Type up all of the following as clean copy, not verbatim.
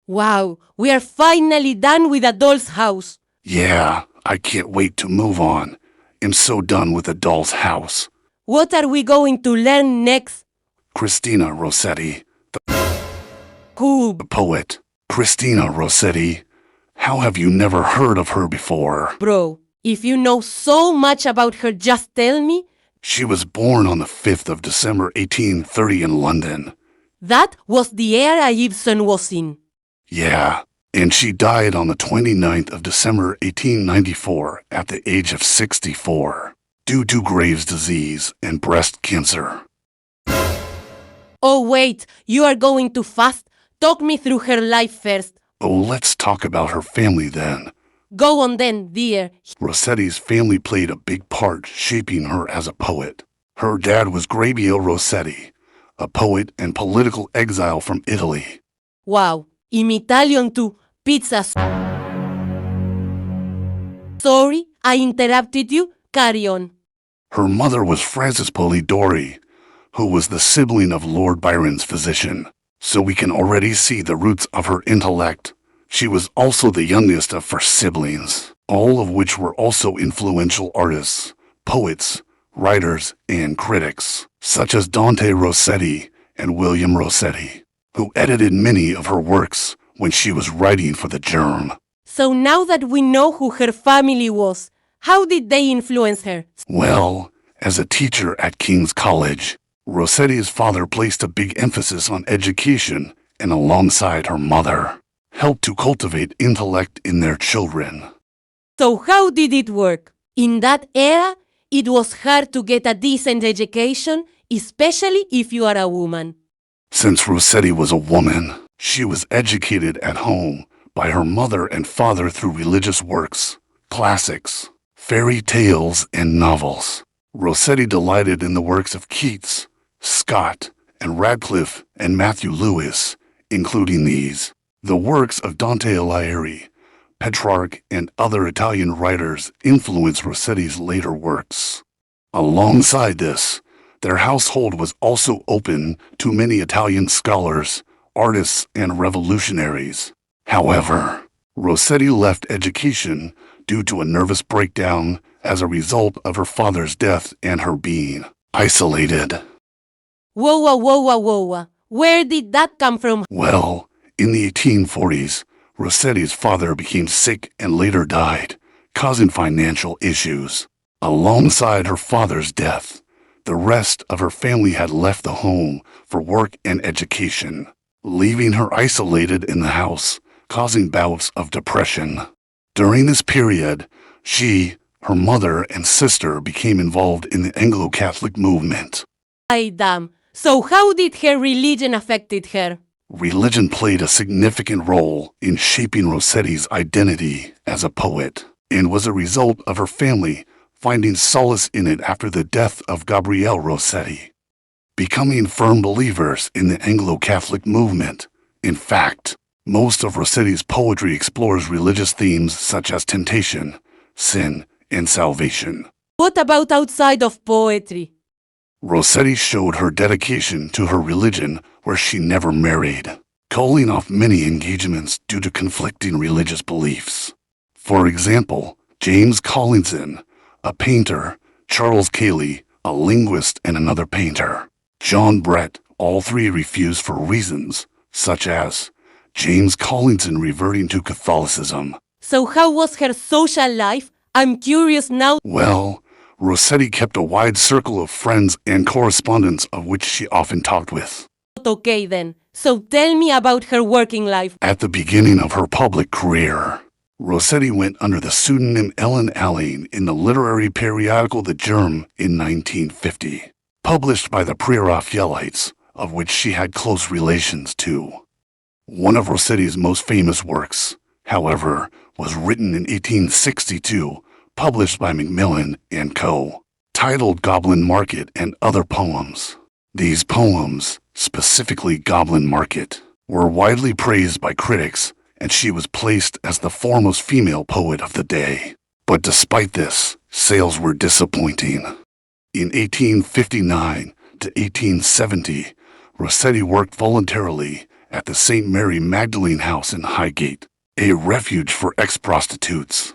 Wow, we are finally done with a doll's house. Yeah, I can't wait to move on. I'm so done with the doll's house. What are we going to learn next? Christina Rossetti, Who? the poet. Christina Rossetti. How have you never heard of her before? Bro, if you know so much about her, just tell me. She was born on the 5th of December 1830 in London. That was the era Ibsen was in. Yeah, and she died on the 29th of December 1894 at the age of 64 due to Graves' disease and breast cancer. Oh wait, you are going too fast. Talk me through her life first. Oh, let's talk about her family then. Go on then, dear. Rossetti's family played a big part shaping her as a poet. Her dad was Gabriele Rossetti, a poet and political exile from Italy. Wow, in Italian too. Pizza. Sorry, I interrupted you. Carry on. Her mother was Frances Polidori, who was the sibling of Lord Byron's physician, so we can already see the roots of her intellect. She was also the youngest of 4 siblings, all of which were also influential artists, poets, writers, and critics, such as Dante Rossetti and William Rossetti, who edited many of her works when she was writing for the Germ. So now that we know who her family was, how did they influence her? Well, as a teacher at King's College, Rossetti's father placed a big emphasis on education and alongside her mother, helped to cultivate intellect in their children. So how did it work? In that era, it was hard to get a decent education, especially if you are a woman. Since Rossetti was a woman, she was educated at home by her mother and father through religious works, classics, fairy tales, and novels. Rossetti delighted in the works of Keats, Scott, and Radcliffe and Matthew Lewis, including these. The works of Dante Alighieri, Petrarch, and other Italian writers influenced Rossetti's later works. Alongside this, their household was also open to many Italian scholars, artists, and revolutionaries. However, Rossetti left education due to a nervous breakdown as a result of her father's death and her being isolated. Whoa. Where did that come from? Well, in the 1840s, Rossetti's father became sick and later died, causing financial issues. Alongside her father's death, the rest of her family had left the home for work and education, leaving her isolated in the house, causing bouts of depression. During this period, she, her mother, and sister became involved in the Anglo-Catholic movement. Ay, damn. So how did her religion affected her? Religion played a significant role in shaping Rossetti's identity as a poet, and was a result of her family finding solace in it after the death of Gabriele Rossetti, becoming firm believers in the Anglo-Catholic movement. In fact, most of Rossetti's poetry explores religious themes such as temptation, sin, and salvation. What about outside of poetry? Rossetti showed her dedication to her religion where she never married, calling off many engagements due to conflicting religious beliefs. For example, James Collinson, a painter, Charles Cayley, a linguist and another painter, John Brett, all 3 refused for reasons such as James Collinson reverting to Catholicism. So how was her social life? I'm curious now. Well, Rossetti kept a wide circle of friends and correspondents of which she often talked with. Okay then, so tell me about her working life. At the beginning of her public career, Rossetti went under the pseudonym Ellen Alling in the literary periodical The Germ in 1950, published by the Pre-Raphaelites, of which she had close relations to. One of Rossetti's most famous works, however, was written in 1862, published by Macmillan and Co., titled Goblin Market and Other Poems. These poems, specifically Goblin Market, were widely praised by critics, and she was placed as the foremost female poet of the day. But despite this, sales were disappointing. In 1859 to 1870, Rossetti worked voluntarily at the St. Mary Magdalene House in Highgate, a refuge for ex-prostitutes.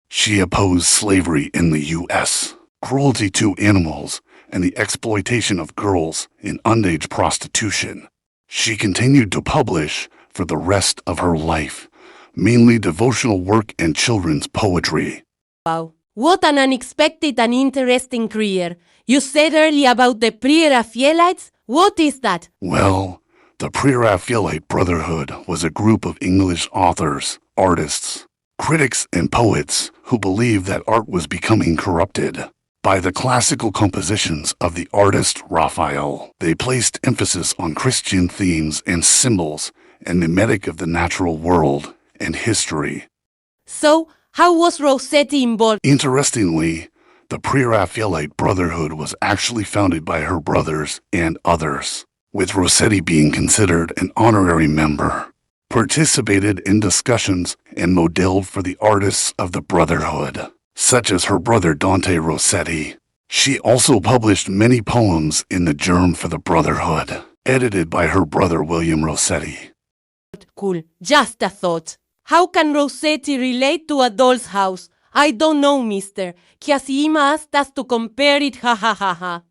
She opposed slavery in the U.S., cruelty to animals, and the exploitation of girls in underage prostitution. She continued to publish for the rest of her life, mainly devotional work and children's poetry. Wow, what an unexpected and interesting career. You said earlier about the Pre-Raphaelites. What is that? Well, the Pre-Raphaelite Brotherhood was a group of English authors, artists, critics, and poets who believed that art was becoming corrupted by the classical compositions of the artist Raphael. They placed emphasis on Christian themes and symbols and the mimetic of the natural world and history. So, how was Rossetti involved? Interestingly, the Pre-Raphaelite Brotherhood was actually founded by her brothers and others, with Rossetti being considered an honorary member, participated in discussions, and modeled for the artists of the Brotherhood, such as her brother Dante Rossetti. She also published many poems in the Germ for the Brotherhood, edited by her brother William Rossetti. Cool. Just a thought. How can Rossetti relate to a doll's house? I don't know, mister. Kiasima asked us to compare it, ha ha ha ha.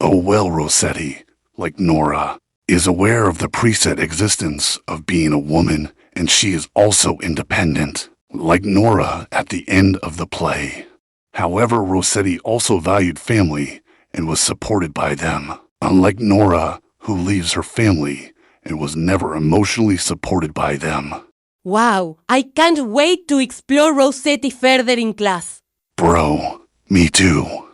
Oh well, Rossetti, like Nora, is aware of the preset existence of being a woman, and she is also independent, like Nora at the end of the play. However, Rossetti also valued family and was supported by them, unlike Nora, who leaves her family and was never emotionally supported by them. Wow, I can't wait to explore Rossetti further in class. Bro, me too.